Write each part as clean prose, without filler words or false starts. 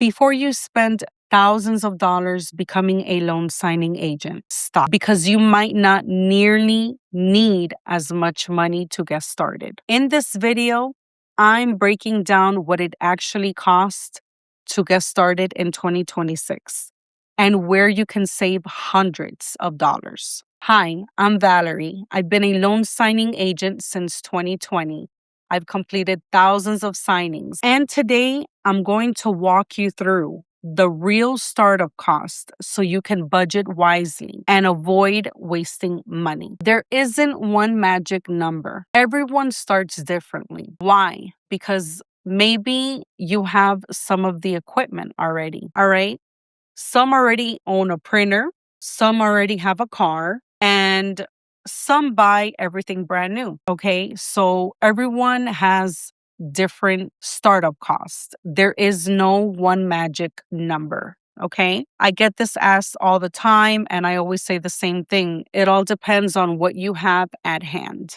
Before you spend thousands of dollars becoming a loan signing agent, stop, because you might not nearly need as much money to get started. In this video, I'm breaking down what it actually costs to get started in 2026 and where you can save hundreds of dollars. Hi, I'm Valerie. I've been a loan signing agent since 2020. I've completed thousands of signings, and today I'm going to walk you through the real startup cost so you can budget wisely and avoid wasting money. There isn't one magic number. Everyone starts differently. Why? Because maybe you have some of the equipment already, all right? Some already own a printer, some already have a car, and some buy everything brand new. Okay. So everyone has different startup costs. There is no one magic number. Okay. I get this asked all the time, and I always say the same thing. It all depends on what you have at hand.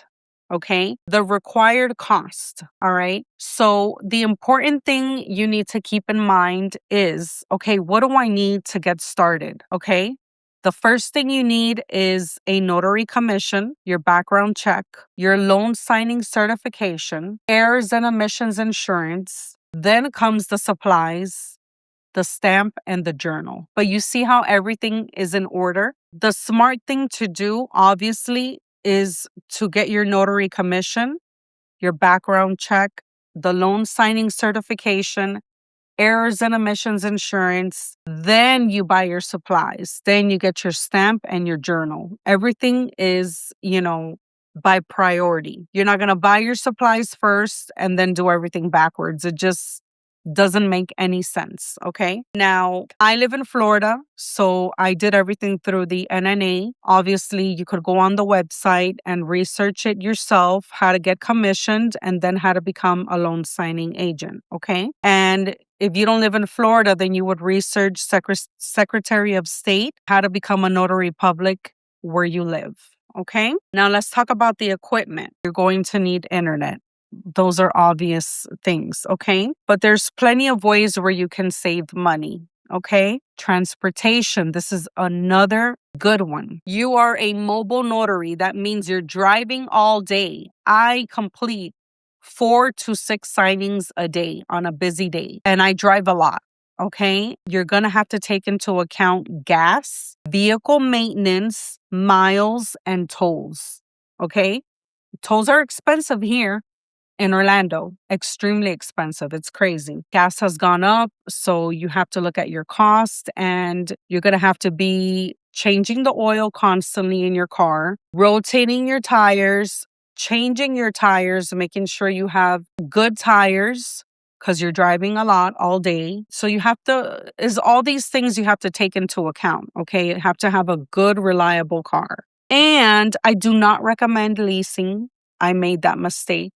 Okay. The required cost. All right. So the important thing you need to keep in mind is, okay, what do I need to get started? Okay. The first thing you need is a notary commission, your background check, your loan signing certification, errors and omissions insurance. Then comes the supplies, the stamp, and the journal. But you see how everything is in order? The smart thing to do, obviously, is to get your notary commission, your background check, the loan signing certification, errors and omissions insurance. Then you buy your supplies. Then you get your stamp and your journal. Everything is, by priority. You're not going to buy your supplies first and then do everything backwards. It just doesn't make any sense. Okay. Now, I live in Florida, so I did everything through the NNA. Obviously, you could go on the website and research it yourself, how to get commissioned, and then how to become a loan signing agent. Okay. And if you don't live in Florida, then you would research Secretary of State, how to become a notary public where you live. Okay. Now let's talk about the equipment. You're going to need internet. Those are obvious things, okay? But there's plenty of ways where you can save money, okay? Transportation, this is another good one. You are a mobile notary. That means you're driving all day. I complete 4 to 6 signings a day on a busy day, and I drive a lot. Okay, you're going to have to take into account gas, vehicle maintenance, miles, and tolls. Okay, tolls are expensive here in Orlando, extremely expensive. It's crazy. Gas has gone up, so you have to look at your cost, and you're going to have to be changing the oil constantly in your car, rotating your tires, changing your tires, making sure you have good tires because you're driving a lot all day. So you have to, is all these things you have to take into account. Okay. You have to have a good, reliable car. And I do not recommend leasing. I made that mistake,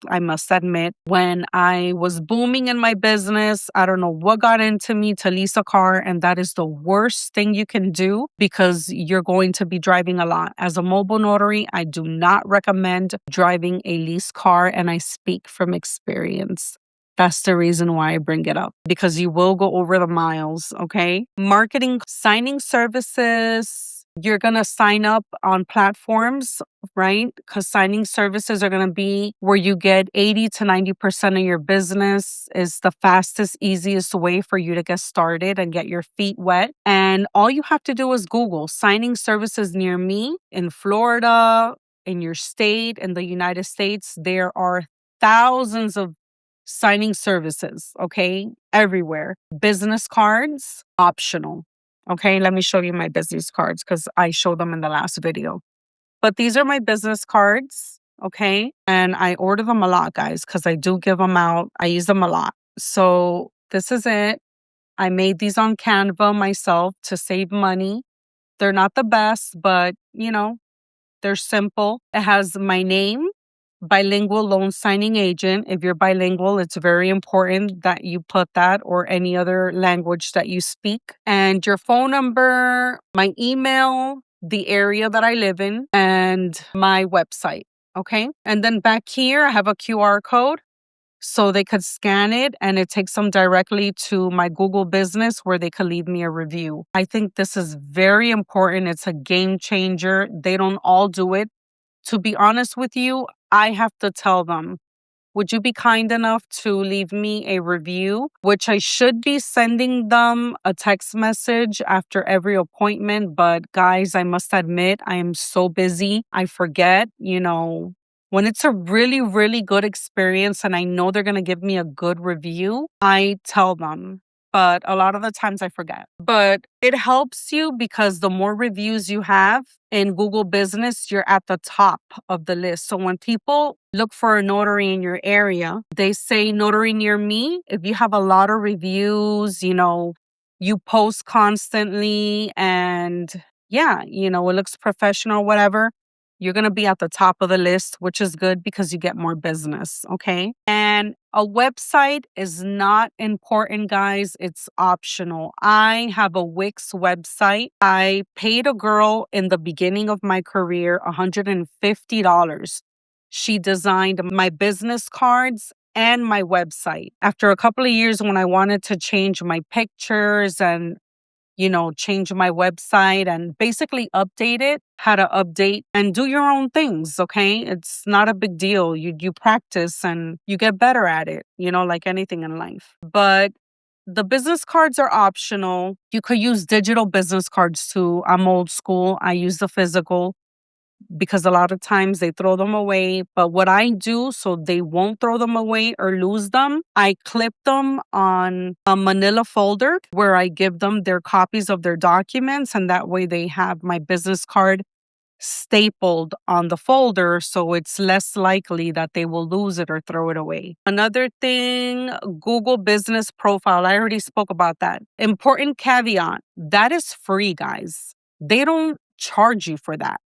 I must admit. When I was booming in my business, I don't know what got into me to lease a car, and that is the worst thing you can do because you're going to be driving a lot. As a mobile notary, I do not recommend driving a leased car, and I speak from experience. That's the reason why I bring it up, because you will go over the miles, okay? Marketing, signing services. You're going to sign up on platforms, right? Because signing services are going to be where you get 80 to 90% of your business. Is the fastest, easiest way for you to get started and get your feet wet. And all you have to do is Google signing services near me in Florida, in your state, in the United States. There are thousands of signing services, okay, everywhere. Business cards, optional. Okay, let me show you my business cards because I showed them in the last video. But these are my business cards, okay? And I order them a lot, guys, because I do give them out. I use them a lot. So this is it. I made these on Canva myself to save money. They're not the best, but, they're simple. It has my name, bilingual loan signing agent. If you're bilingual, it's very important that you put that or any other language that you speak. And your phone number, my email, the area that I live in, and my website. Okay. And then back here, I have a QR code. so they could scan it and it takes them directly to my Google business where they could leave me a review. I think this is very important. It's a game changer. They don't all do it. To be honest with you, I have to tell them, would you be kind enough to leave me a review? Which I should be sending them a text message after every appointment. But guys, I must admit, I am so busy. I forget, when it's a really, really good experience and I know they're going to give me a good review, I tell them. But a lot of the times I forget. But it helps you because the more reviews you have in Google Business, you're at the top of the list. So when people look for a notary in your area, they say notary near me. If you have a lot of reviews, you post constantly and it looks professional, whatever, you're going to be at the top of the list, which is good because you get more business. Okay. And a website is not important, guys. It's optional. I have a Wix website. I paid a girl in the beginning of my career $150. She designed my business cards and my website. After a couple of years, when I wanted to change my pictures and change my website and basically update it, how to update and do your own things, okay? It's not a big deal. You practice and you get better at it, like anything in life. But the business cards are optional. You could use digital business cards too. I'm old school. I use the physical because a lot of times they throw them away. But what I do so they won't throw them away or lose them, I clip them on a manila folder where I give them their copies of their documents. And that way they have my business card stapled on the folder, so it's less likely that they will lose it or throw it away. Another thing, Google Business Profile. I already spoke about that. Important caveat, that is free, guys. They don't charge you for that.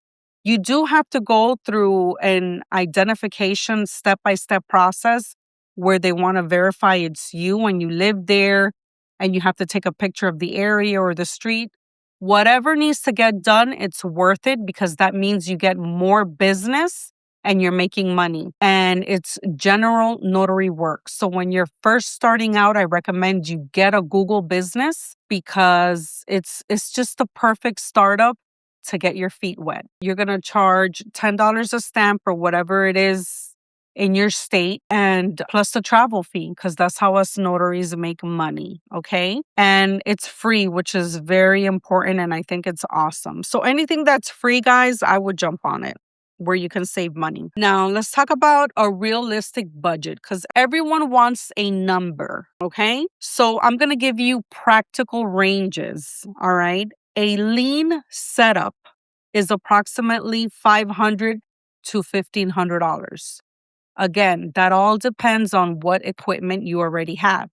You do have to go through an identification step-by-step process where they want to verify it's you and you live there and you have to take a picture of the area or the street. Whatever needs to get done, it's worth it because that means you get more business and you're making money. And it's general notary work. So when you're first starting out, I recommend you get a Google business because it's just the perfect startup to get your feet wet. You're going to charge $10 a stamp or whatever it is in your state and plus the travel fee because that's how us notaries make money. Okay. And it's free, which is very important. And I think it's awesome. So anything that's free, guys, I would jump on it where you can save money. Now, let's talk about a realistic budget because everyone wants a number. Okay. So I'm going to give you practical ranges. All right. A lean setup is approximately $500 to $1,500. Again, that all depends on what equipment you already have.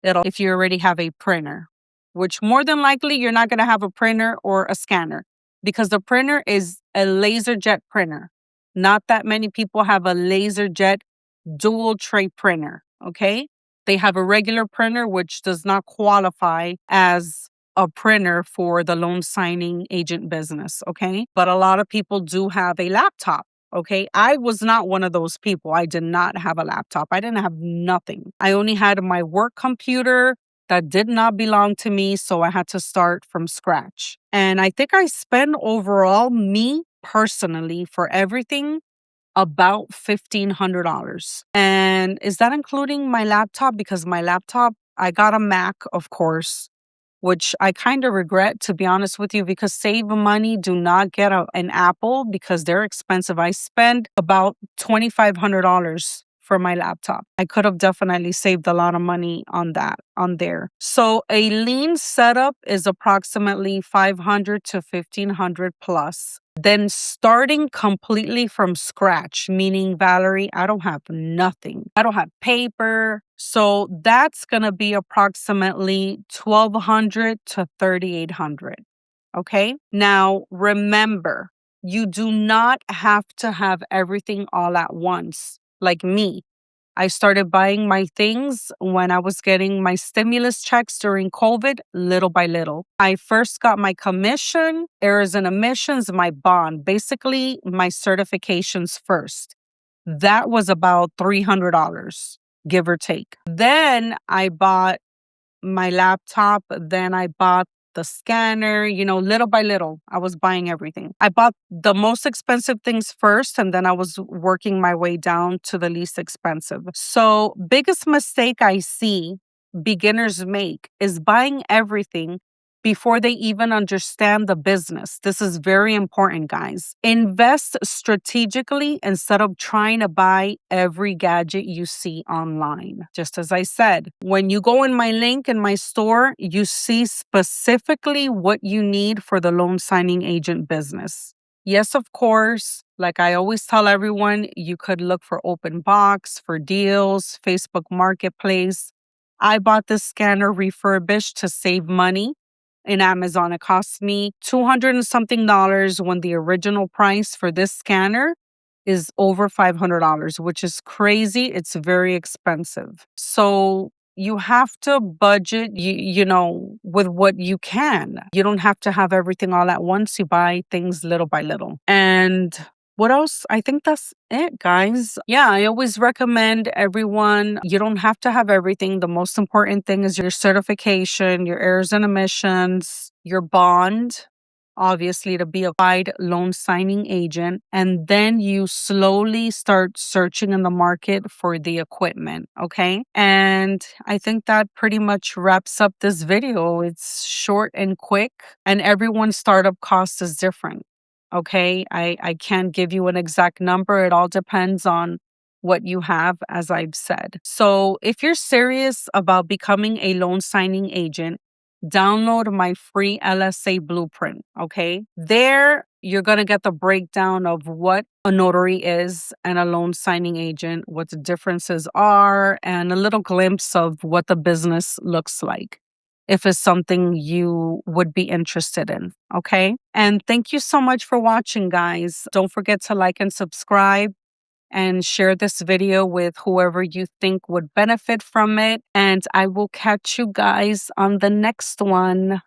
If you already have a printer, which more than likely you're not going to have a printer or a scanner because the printer is a laser jet printer. Not that many people have a laser jet dual tray printer. Okay. They have a regular printer, which does not qualify as a printer for the loan signing agent business. Okay. But a lot of people do have a laptop. Okay. I was not one of those people. I did not have a laptop. I didn't have nothing. I only had my work computer that did not belong to me. So I had to start from scratch. And I think I spent overall, me personally, for everything, about $1,500. And is that including my laptop? Because my laptop, I got a Mac, of course, which I kind of regret, to be honest with you, because save money, do not get an Apple because they're expensive. I spent about $2,500 for my laptop. I could have definitely saved a lot of money on there. So a lean setup is approximately $500 to $1,500 plus. Then starting completely from scratch, meaning, Valerie, I don't have nothing. I don't have paper. So that's going to be approximately $1,200 to $3,800. Okay. Now, remember, you do not have to have everything all at once. Like me, I started buying my things when I was getting my stimulus checks during COVID, little by little. I first got my commission, errors and omissions, my bond, basically my certifications first. That was about $300. give or take. Then I bought my laptop, then I bought the scanner, little by little, I was buying everything. I bought the most expensive things first, and then I was working my way down to the least expensive. So, biggest mistake I see beginners make is buying everything before they even understand the business. This is very important, guys. Invest strategically instead of trying to buy every gadget you see online. Just as I said, when you go in my link in my store, you see specifically what you need for the loan signing agent business. Yes, of course, like I always tell everyone, you could look for open box, for deals, Facebook Marketplace. I bought this scanner refurbished to save money in Amazon. It cost me $200 and something when the original price for this scanner is over $500, which is crazy. It's very expensive. So you have to budget, with what you can. You don't have to have everything all at once. You buy things little by little. And what else? I think that's it, guys. Yeah, I always recommend everyone, you don't have to have everything. The most important thing is your certification, your errors and omissions, your bond, obviously, to be a qualified loan signing agent. And then you slowly start searching in the market for the equipment. Okay. And I think that pretty much wraps up this video. It's short and quick, and everyone's startup cost is different. Okay. I can't give you an exact number. It all depends on what you have, as I've said. So if you're serious about becoming a loan signing agent, download my free LSA blueprint. Okay. There, you're going to get the breakdown of what a notary is and a loan signing agent, what the differences are, and a little glimpse of what the business looks like, if it's something you would be interested in. Okay. And thank you so much for watching, guys. Don't forget to like and subscribe and share this video with whoever you think would benefit from it. And I will catch you guys on the next one.